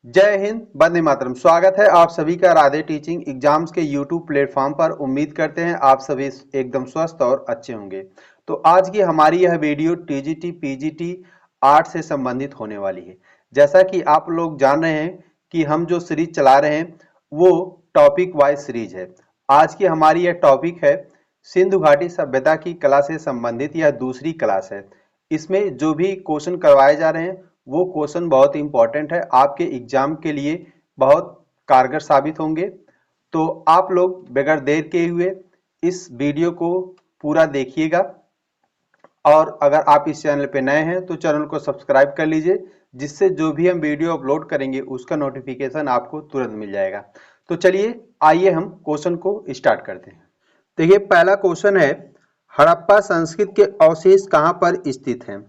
जय हिंद, वंदे मातरम। स्वागत है आप सभी का राधे टीचिंग एग्जाम्स के यूट्यूब प्लेटफॉर्म पर। उम्मीद करते हैं आप सभी एकदम स्वस्थ और अच्छे होंगे। तो आज की हमारी यह वीडियो टीजीटी पीजीटी आर्ट से संबंधित होने वाली है। जैसा कि आप लोग जान रहे हैं कि हम जो सीरीज चला रहे हैं वो टॉपिक वाइज सीरीज है। आज की हमारी यह टॉपिक है सिंधु घाटी सभ्यता की कला से संबंधित यह दूसरी क्लास है। इसमें जो भी क्वेश्चन करवाए जा रहे हैं वो क्वेश्चन बहुत इंपॉर्टेंट है, आपके एग्जाम के लिए बहुत कारगर साबित होंगे। तो आप लोग बगैर देर के हुए इस वीडियो को पूरा देखिएगा और अगर आप इस चैनल पे नए हैं तो चैनल को सब्सक्राइब कर लीजिए, जिससे जो भी हम वीडियो अपलोड करेंगे उसका नोटिफिकेशन आपको तुरंत मिल जाएगा। तो चलिए आइए हम क्वेश्चन को स्टार्ट करते हैं। देखिए पहला क्वेश्चन है, हड़प्पा संस्कृति के अवशेष कहाँ पर स्थित हैं?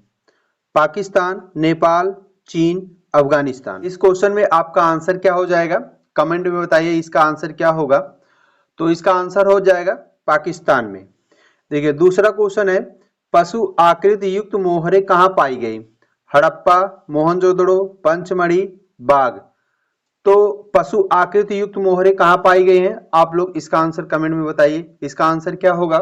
पाकिस्तान, नेपाल, चीन, अफगानिस्तान। इस क्वेश्चन में आपका आंसर क्या हो जाएगा? कमेंट में बताइए इसका आंसर क्या होगा। तो इसका आंसर हो जाएगा पाकिस्तान में। देखिए दूसरा क्वेश्चन है, पशु आकृति युक्त मोहरें कहाँ पाई गई? हड़प्पा, मोहनजोदड़ो, पंचमढ़ी, बाग। तो पशु आकृति युक्त मोहरें कहाँ पाई गई हैं? आप लोग इसका आंसर कमेंट में बताइए, इसका आंसर क्या होगा?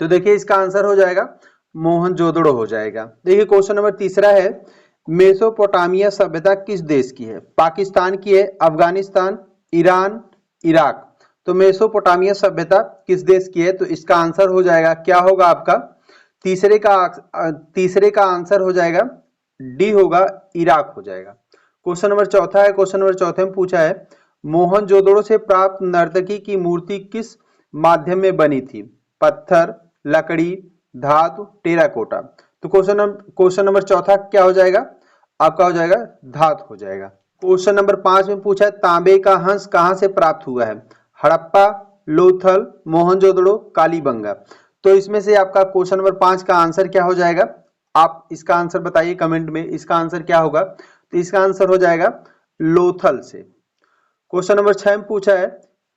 तो देखिए इसका आंसर हो जाएगा मोहनजोदड़ो हो जाएगा। देखिए क्वेश्चन नंबर तीसरा है, मेसोपोटामिया सभ्यता किस देश की है? पाकिस्तान की है, अफगानिस्तान, ईरान, इराक। तो मेसोपोटामिया सभ्यता किस देश की है? तो इसका आंसर हो जाएगा, क्या होगा आपका? तीसरे का आंसर हो जाएगा डी होगा, इराक हो जाएगा। क्वेश्चन नंबर चौथा है, क्वेश्चन नंबर चौथे में पूछा है, मोहनजोदड़ो से प्राप्त नर्तकी की मूर्ति किस माध्यम में बनी थी? पत्थर, लकड़ी, धातु, टेराकोटा। तो क्वेश्चन नंबर चौथा क्या हो जाएगा? आपका हो जाएगा धातु हो जाएगा। क्वेश्चन नंबर 5 में पूछा है, तांबे का हंस कहां से प्राप्त हुआ है? हड़प्पा, लोथल, मोहनजोदड़ो, कालीबंगा। तो इसमें से आपका क्वेश्चन नंबर 5 का आंसर क्या हो जाएगा? आप इसका आंसर बताइए कमेंट में, इसका आंसर क्या होगा? तो इसका आंसर हो जाएगा लोथल से। क्वेश्चन नंबर 6 में पूछा है,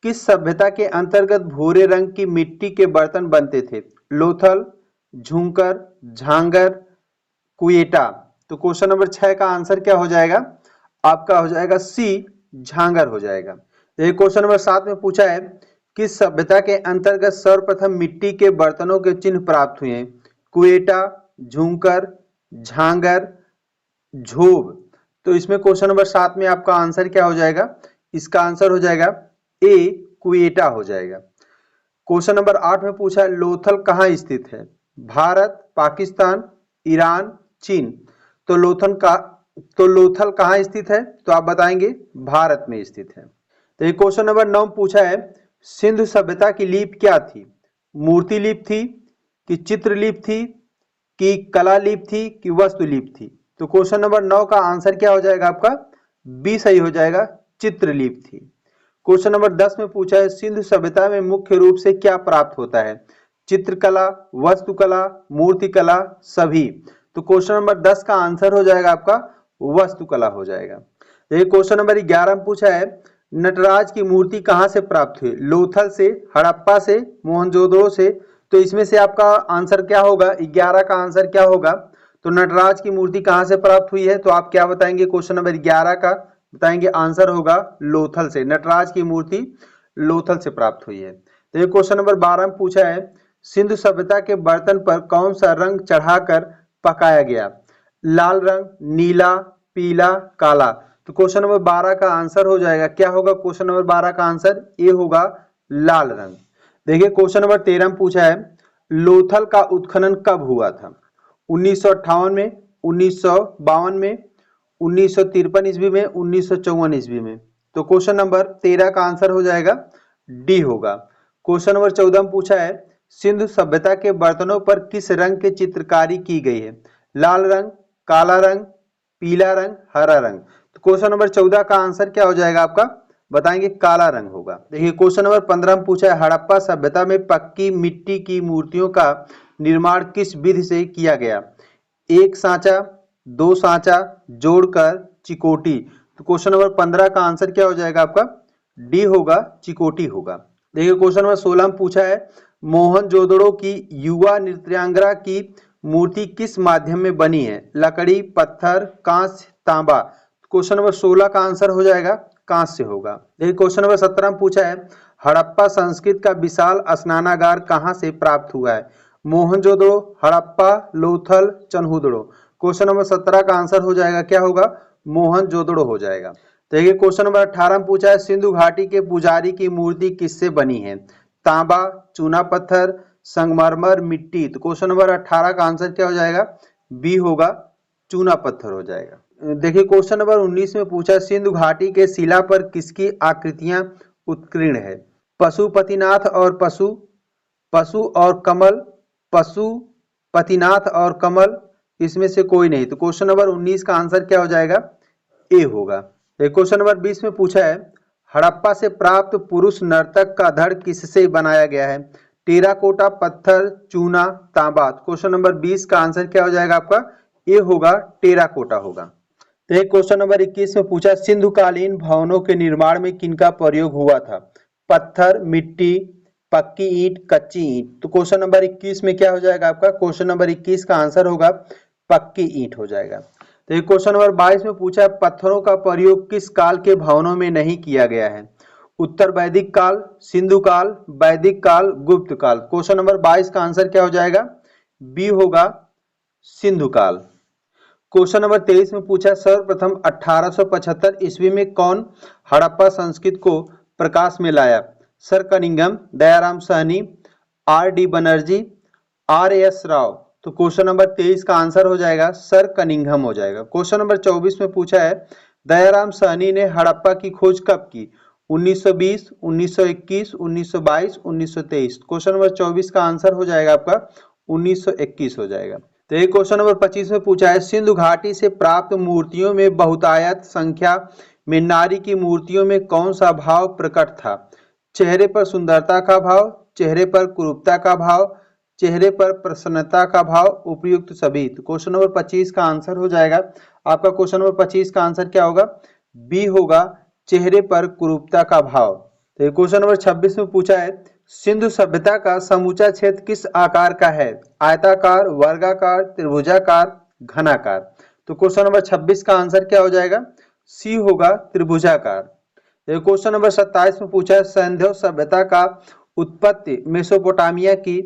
किस सभ्यता के अंतर्गत भूरे रंग की मिट्टी के बर्तन बनते थे? लोथल, झुंकर, झांगर, कुएटा। तो क्वेश्चन नंबर 6 का आंसर क्या हो जाएगा? आपका हो जाएगा सी, झांगर हो जाएगा। क्वेश्चन नंबर 7 में पूछा है, किस सभ्यता के अंतर्गत सर्वप्रथम मिट्टी के बर्तनों के चिन्ह प्राप्त हुए हैं? कुएटा, झुंकर, झांगर, झोब। तो इसमें क्वेश्चन नंबर 7 में आपका आंसर क्या हो जाएगा? इसका आंसर हो जाएगा ए, कुएटा हो जाएगा। क्वेश्चन नंबर 8 में पूछा है, लोथल कहाँ स्थित है? भारत, पाकिस्तान, ईरान, चीन। तो लोथल कहाँ स्थित है? तो आप बताएंगे भारत में स्थित है। तो ये क्वेश्चन नंबर 9 पूछा है, सिंधु सभ्यता की लिपि क्या थी? मूर्ति लिपि थी कि चित्र लिपि थी कि कला लिपि थी कि वस्तु लिपि थी? तो क्वेश्चन नंबर 9 का आंसर क्या हो जाएगा आपका? बी सही हो जाएगा, चित्र लिपि थी। क्वेश्चन नंबर 10 में पूछा है, सिंधु सभ्यता में मुख्य रूप से क्या प्राप्त होता है? चित्रकला, वास्तुकला, मूर्तिकला, सभी। तो क्वेश्चन नंबर 10 का आंसर हो जाएगा आपका वास्तुकला हो जाएगा। देखिए क्वेश्चन नंबर 11 में पूछा है, नटराज की मूर्ति कहां से प्राप्त हुई? लोथल से, हड़प्पा से, मोहनजोदड़ो से। तो इसमें से आपका आंसर क्या होगा? 11 का आंसर क्या होगा? तो नटराज की मूर्ति कहां से प्राप्त हुई है? तो आप क्या बताएंगे? क्वेश्चन नंबर 11 का बताएंगे आंसर होगा लोथल से। नटराज की मूर्ति लोथल से प्राप्त हुई है। तो ये क्वेश्चन नंबर 12 में पूछा है, सिंधु सभ्यता के बर्तन पर कौन सा रंग चढ़ाकर पकाया गया? लाल रंग, नीला, पीला, काला। तो क्वेश्चन नंबर 12 का आंसर हो जाएगा, क्या होगा? क्वेश्चन नंबर 12 का आंसर ए होगा, लाल रंग। देखिए क्वेश्चन नंबर 13 में पूछा है, लोथल का उत्खनन कब हुआ था? 1958 में, 1952 में, 1953 ईस्वी में, 1954 ईस्वी में। तो क्वेश्चन नंबर 13 का आंसर हो जाएगा डी होगा। क्वेश्चन नंबर 14 में पूछा है, सिंधु सभ्यता के बर्तनों पर किस रंग की चित्रकारी की गई है? लाल रंग, काला रंग, पीला रंग, हरा रंग। तो क्वेश्चन नंबर 14 का आंसर क्या हो जाएगा आपका? बताएंगे काला रंग होगा। देखिए क्वेश्चन नंबर 15 में पूछा है, हड़प्पा सभ्यता में पक्की मिट्टी की मूर्तियों का निर्माण किस विधि से किया गया? एक सांचा, दो सांचा, जोड़कर, चिकोटी। तो क्वेश्चन नंबर 15 का आंसर क्या हो जाएगा आपका? डी होगा, चिकोटी होगा। देखिए क्वेश्चन नंबर 16 में पूछा है, मोहनजोदड़ो की युवा नृत्यांगना की मूर्ति किस माध्यम में बनी है? लकड़ी, पत्थर, कांस्य, तांबा। क्वेश्चन नंबर 16 का आंसर हो जाएगा कांस्य होगा। देखिए क्वेश्चन नंबर 17 में पूछा है हड़प्पा संस्कृत का विशाल स्नानागार कहाँ से प्राप्त हुआ है? मोहनजोदड़ो, हड़प्पा, लोथल, चन्हुदड़ो। क्वेश्चन नंबर 17 का आंसर हो जाएगा क्या होगा? मोहनजोदड़ो हो जाएगा। देखिए क्वेश्चन नंबर 18 में पूछा है सिंधु घाटी के पुजारी की मूर्ति किससे बनी है? तांबा, चूना पत्थर, संगमरमर, मिट्टी। तो क्वेश्चन नंबर 18 का आंसर क्या हो जाएगा? बी होगा, चूना पत्थर हो जाएगा। देखिए क्वेश्चन नंबर 19 में पूछा सिंधु घाटी के शिला पर किसकी आकृतियां उत्कीर्ण है? पशुपतिनाथ और पशु और कमल, पशुपतिनाथ और कमल, इसमें से कोई नहीं। तो क्वेश्चन नंबर 19 का आंसर क्या हो जाएगा? ए होगा। क्वेश्चन नंबर 20 में पूछा है हड़प्पा से प्राप्त पुरुष नर्तक का धड़ किससे बनाया गया है? टेराकोटा, पत्थर, चूना, तांबा। क्वेश्चन नंबर 20 का आंसर क्या हो जाएगा आपका? ए होगा, टेराकोटा होगा। तो क्वेश्चन नंबर 21 में पूछा सिंधुकालीन भवनों के निर्माण में किनका प्रयोग हुआ था? पत्थर, मिट्टी, पक्की ईंट, कच्ची ईंट। तो क्वेश्चन नंबर 21 में क्या हो जाएगा आपका? क्वेश्चन नंबर 21 का आंसर होगा पक्की ईंट हो जाएगा। तो क्वेश्चन नंबर 22 में पूछा है पत्थरों का प्रयोग किस काल के भवनों में नहीं किया गया है? उत्तर वैदिक काल, सिंधु काल, वैदिक काल, गुप्त काल। क्वेश्चन नंबर 22 का आंसर क्या हो जाएगा? बी होगा, सिंधु काल। क्वेश्चन नंबर 23 में पूछा सर्वप्रथम 1875 ईस्वी में कौन हड़प्पा संस्कृति को प्रकाश में लाया? Sir Cunningham, Dayaram Sahni, R D Banerjee, R S Rao. तो क्वेश्चन नंबर 23 का आंसर हो जाएगा सर कनिंघम हो जाएगा। क्वेश्चन नंबर 24 में पूछा है दयाराम साहनी ने हड़प्पा की खोज कब की? 1920, 1921, 1922, 1923। क्वेश्चन नंबर 24 का आंसर हो जाएगा आपका 1921 हो जाएगा। तो ये क्वेश्चन नंबर 25 में पूछा है सिंधु घाटी से प्राप्त मूर्तियों में बहुतायत संख्या में नारी की मूर्तियों में कौन सा भाव प्रकट था? चेहरे पर सुंदरता का भाव, चेहरे पर कुरूपता का भाव, चेहरे पर प्रसन्नता का भाव, उपयुक्त सभी। तो क्वेश्चन नंबर 25 का आंसर हो जाएगा आपका क्वेश्चन नंबर 25 का आंसर क्या होगा? बी होगा, चेहरे पर कुरूपता का भाव। तो क्वेश्चन नंबर 26 में पूछा है सिंधु सभ्यता का समूचा क्षेत्र किस आकार का है? आयताकार, वर्गाकार, त्रिभुजाकार, घनाकार। तो क्वेश्चन नंबर 26 का आंसर क्या हो जाएगा? सी होगा, त्रिभुजाकार। क्वेश्चन नंबर 27 में पूछा है सिंधु सभ्यता का उत्पत्ति मेसोपोटामिया की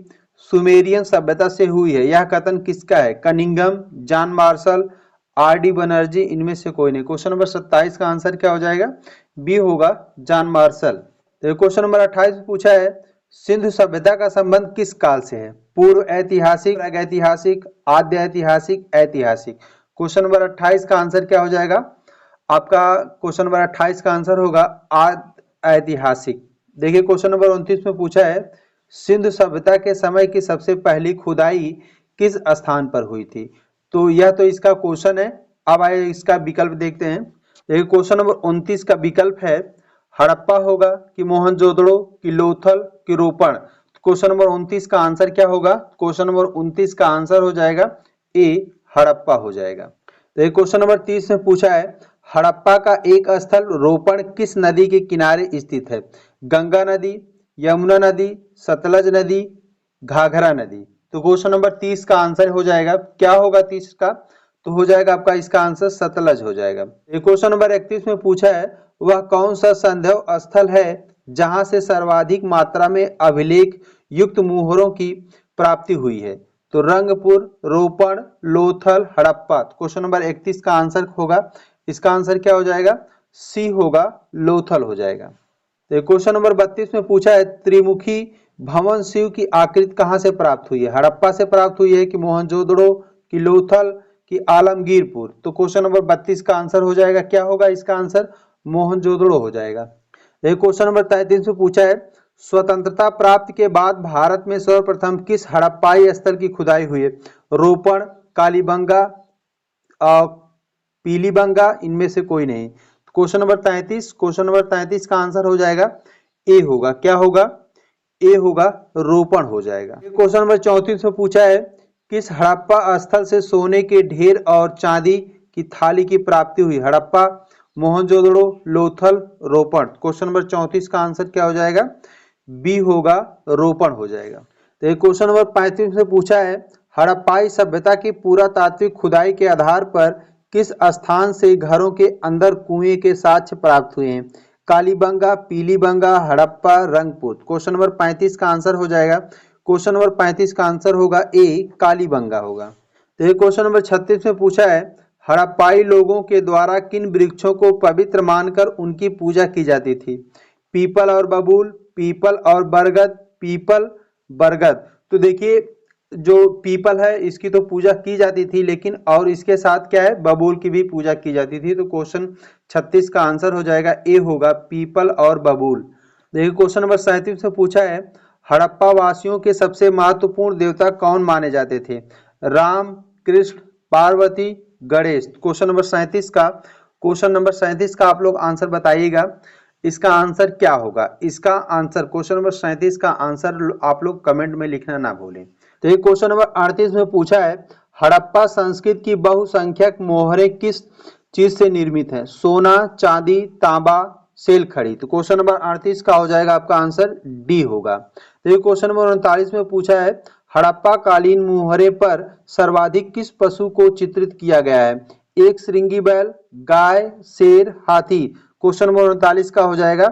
सुमेरियन सभ्यता से हुई है, यह कथन किसका है? Cunningham, John Marshall, R D Banerjee, इनमें से कोई नहीं। क्वेश्चन नंबर 27 का आंसर क्या हो जाएगा? बी होगा, जॉन मार्शल। तो क्वेश्चन नंबर 28 में पूछा है सिंधु सभ्यता का संबंध किस काल से है? पूर्व ऐतिहासिक, प्रागैतिहासिक, आद्य ऐतिहासिक, ऐतिहासिक। क्वेश्चन नंबर 28 का आंसर क्या हो जाएगा आपका? क्वेश्चन नंबर 28 का आंसर होगा आद्य ऐतिहासिक। देखिए क्वेश्चन नंबर 29 में पूछा है सिंधु सभ्यता के समय की सबसे पहली खुदाई किस स्थान पर हुई थी? तो यह तो इसका क्वेश्चन है। अब आइए इसका विकल्प देखते हैं। देखिए क्वेश्चन नंबर 29 का विकल्प है हड़प्पा होगा कि मोहनजोदड़ो कि लोथल कि रोपण। क्वेश्चन नंबर 29 का आंसर क्या होगा? क्वेश्चन नंबर 29 का आंसर हो जाएगा ए, हड़प्पा हो जाएगा। तो क्वेश्चन नंबर 30 में पूछा है हड़प्पा का एक स्थल रोपण किस नदी के किनारे स्थित है? गंगा नदी, यमुना नदी, सतलज नदी, घाघरा नदी। तो क्वेश्चन नंबर 30 का आंसर हो जाएगा क्या होगा 30 का? तो हो जाएगा आपका इसका आंसर सतलज हो जाएगा। क्वेश्चन नंबर 31 में पूछा है वह कौन सा संदेह स्थल है जहां से सर्वाधिक मात्रा में अभिलेख युक्त मुहरों की प्राप्ति हुई है? तो रंगपुर, रोपण, लोथल, हड़प्पा। क्वेश्चन नंबर 31 का आंसर होगा इसका आंसर क्या हो जाएगा? सी होगा, लोथल हो जाएगा। तो क्वेश्चन नंबर 32 में पूछा है त्रिमुखी भवन शिव की आकृति कहां से प्राप्त हुई है? हड़प्पा से प्राप्त हुई है कि मोहनजोदड़ो कि लोथल कि आलमगीरपुर? तो क्वेश्चन नंबर 32 का आंसर हो जाएगा क्या होगा इसका आंसर? मोहनजोदड़ो हो जाएगा। क्वेश्चन नंबर 33 में पूछा है स्वतंत्रता प्राप्ति के बाद भारत में सर्वप्रथम किस हड़प्पाई स्थल की खुदाई हुई है? रोपण, कालीबंगा, पीलीबंगा, इनमें से कोई नहीं। क्वेश्चन नंबर 33 का आंसर हो जाएगा ए होगा। क्या होगा? ए होगा, रोपण हो जाएगा। क्वेश्चन नंबर 34 में पूछा है किस हड़प्पा स्थल से सोने के ढेर और चांदी की थाली की प्राप्ति हुई? हड़प्पा, मोहनजोदड़ो, लोथल, रोपण। क्वेश्चन नंबर 34 का आंसर क्या हो जाएगा? बी होगा, रोपण हो जाएगा। तो क्वेश्चन नंबर 35 से पूछा है हड़प्पाई सभ्यता की पुरातात्विक खुदाई के आधार पर किस स्थान से घरों के अंदर कुएं के साक्ष्य प्राप्त हुए हैं? कालीबंगा, पीलीबंगा, हड़प्पा, रंगपुर। क्वेश्चन नंबर 35 का आंसर हो जाएगा, क्वेश्चन नंबर 35 का आंसर होगा ए, कालीबंगा होगा। तो ये क्वेश्चन नंबर 36 में पूछा है, हड़प्पाई लोगों के द्वारा किन वृक्षों को पवित्र मानकर उनकी पूजा की जाती थी? पीपल और बबूल, पीपल और बरगद, पीपल बरगद। तो देखिए जो पीपल है इसकी तो पूजा की जाती थी, लेकिन और इसके साथ क्या है, बबूल की भी पूजा की जाती थी। तो क्वेश्चन 36 का आंसर हो जाएगा ए होगा, पीपल और बबूल। देखिए क्वेश्चन नंबर 37 में पूछा है, हड़प्पा वासियों के सबसे महत्वपूर्ण देवता कौन माने जाते थे? राम, कृष्ण, पार्वती, गणेश। क्वेश्चन नंबर 37 का आप लोग आंसर बताइएगा, इसका आंसर क्या होगा? इसका आंसर क्वेश्चन नंबर 37 का आंसर आप लोग कमेंट में लिखना ना भूलें। तो ये क्वेश्चन नंबर 38 में पूछा है, हड़प्पा संस्कृति की बहुसंख्यक मोहरें किस चीज से निर्मित है? सोना, चांदी, तांबा, सेल खड़ी। तो क्वेश्चन नंबर 38 का हो जाएगा आपका आंसर डी होगा। तो ये क्वेश्चन नंबर 39 में पूछा है, हड़प्पा कालीन मोहरे पर सर्वाधिक किस पशु को चित्रित किया गया है? एक श्रृंगी बैल, गाय, शेर, हाथी। क्वेश्चन नंबर 39 का हो जाएगा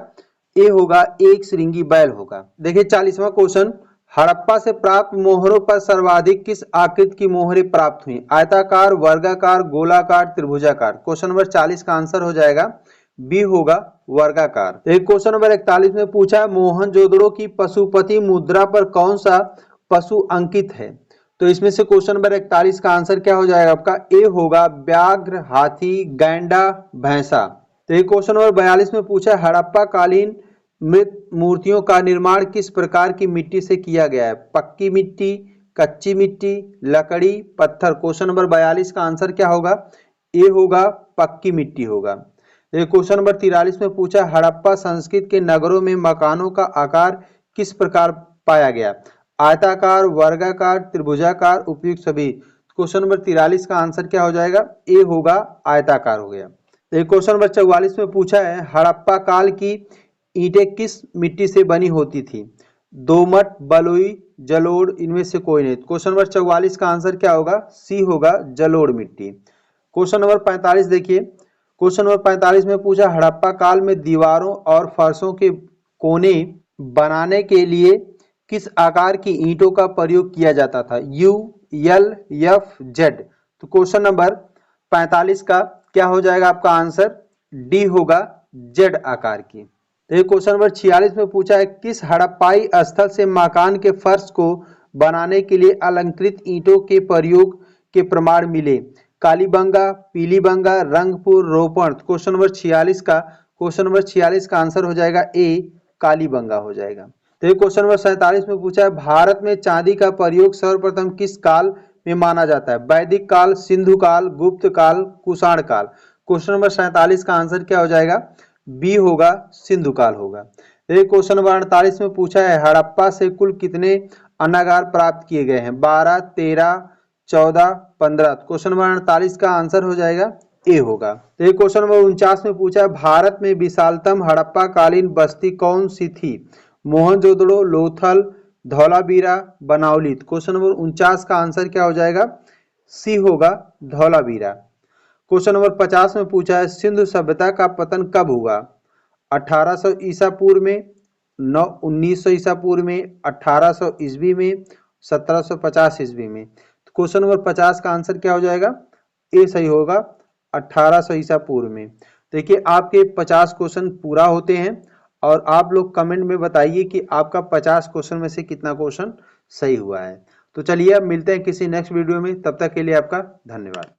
ए होगा, एक श्रृंगी बैल होगा। देखिए 40वां क्वेश्चन, हड़प्पा से प्राप्त मोहरों पर सर्वाधिक किस आकृति की मोहरें प्राप्त हुई? आयताकार, वर्गाकार, गोलाकार, त्रिभुजाकार। क्वेश्चन नंबर 40 का आंसर हो जाएगा बी होगा, वर्गाकार। एक क्वेश्चन नंबर 41 में पूछा है, मोहनजोदड़ो की पशुपति मुद्रा पर कौन सा पशु अंकित है? तो इसमें से क्वेश्चन नंबर 41 का आंसर क्या हो जाएगा आपका? ए होगा, व्याघ्र, हाथी, गैंडा, भैंसा। तो ये क्वेश्चन नंबर 42 में पूछा है, हड़प्पा कालीन मृत मूर्तियों का निर्माण किस प्रकार की मिट्टी से किया गया है? पक्की मिट्टी, कच्ची मिट्टी, लकड़ी, पत्थर। क्वेश्चन नंबर 42 का आंसर क्या होगा? ए होगा, पक्की मिट्टी होगा। क्वेश्चन नंबर 43 में पूछा, हड़प्पा संस्कृति के नगरों में मकानों का आकार किस प्रकार पाया गया? आयताकार, वर्गाकार, त्रिभुजाकार, उपयुक्त सभी। क्वेश्चन नंबर 43 का आंसर क्या हो जाएगा? ए होगा, आयताकार हो गया। क्वेश्चन नंबर 44 में पूछा है, हड़प्पा काल की ईंटें किस मिट्टी से बनी होती थी? दोमट, बलुई, जलोढ़, इनमें से कोई नहीं। क्वेश्चन नंबर 44 का आंसर क्या होगा? सी होगा, जलोढ़ मिट्टी। क्वेश्चन नंबर 45 देखिए, क्वेश्चन नंबर 45 में पूछा, हड़प्पा काल में दीवारों और फर्शों के कोने बनाने के लिए किस आकार की ईंटों का प्रयोग किया जाता था? You, L, F, Z. तो क्वेश्चन नंबर 45 का क्या हो जाएगा आपका आंसर? डी होगा, जेड आकार की। क्वेश्चन नंबर 46 में पूछा है, किस हड़प्पाई स्थल से मकान के फर्श को बनाने के लिए अलंकृत ईंटों के प्रयोग के प्रमाण मिले? कालीबंगा, पीलीबंगा, रंगपुर, रोपण। क्वेश्चन नंबर 46 का आंसर हो जाएगा ए, कालीबंगा हो जाएगा। तो क्वेश्चन नंबर 47 में पूछा है, भारत में चांदी का प्रयोग सर्वप्रथम किस काल में माना जाता है? वैदिक काल, सिंधु काल, गुप्त काल, कुषाण काल। क्वेश्चन नंबर 47 का आंसर क्या हो जाएगा? बी होगा, सिंधु काल होगा। क्वेश्चन नंबर 48 में पूछा है, हड़प्पा से कुल कितने अन्नागार प्राप्त किए गए हैं? 12, 13, 14, 15। क्वेश्चन नंबर 48 का आंसर हो जाएगा ए होगा। क्वेश्चन नंबर 49 में पूछा है, भारत में विशालतम हड़प्पा कालीन बस्ती कौन सी थी? मोहनजोदड़ो, लोथल, धौलावीरा, बनावली। क्वेश्चन नंबर 49 का आंसर क्या हो जाएगा? सी होगा, धौलावीरा। क्वेश्चन नंबर 50 में पूछा है, सिंधु सभ्यता का पतन कब हुआ? 1800 ईसा पूर्व में, 1900 ईसा पूर्व में, 1800 ईस्वी में, 1750 ईस्वी में। तो क्वेश्चन नंबर 50 का आंसर क्या हो जाएगा? ए सही होगा, 1800 ईसा पूर्व में। देखिए आपके 50 क्वेश्चन पूरा होते हैं और आप लोग कमेंट में बताइए कि आपका 50 क्वेश्चन में से कितना क्वेश्चन सही हुआ है। तो चलिए अब मिलते हैं किसी नेक्स्ट वीडियो में, तब तक के लिए आपका धन्यवाद।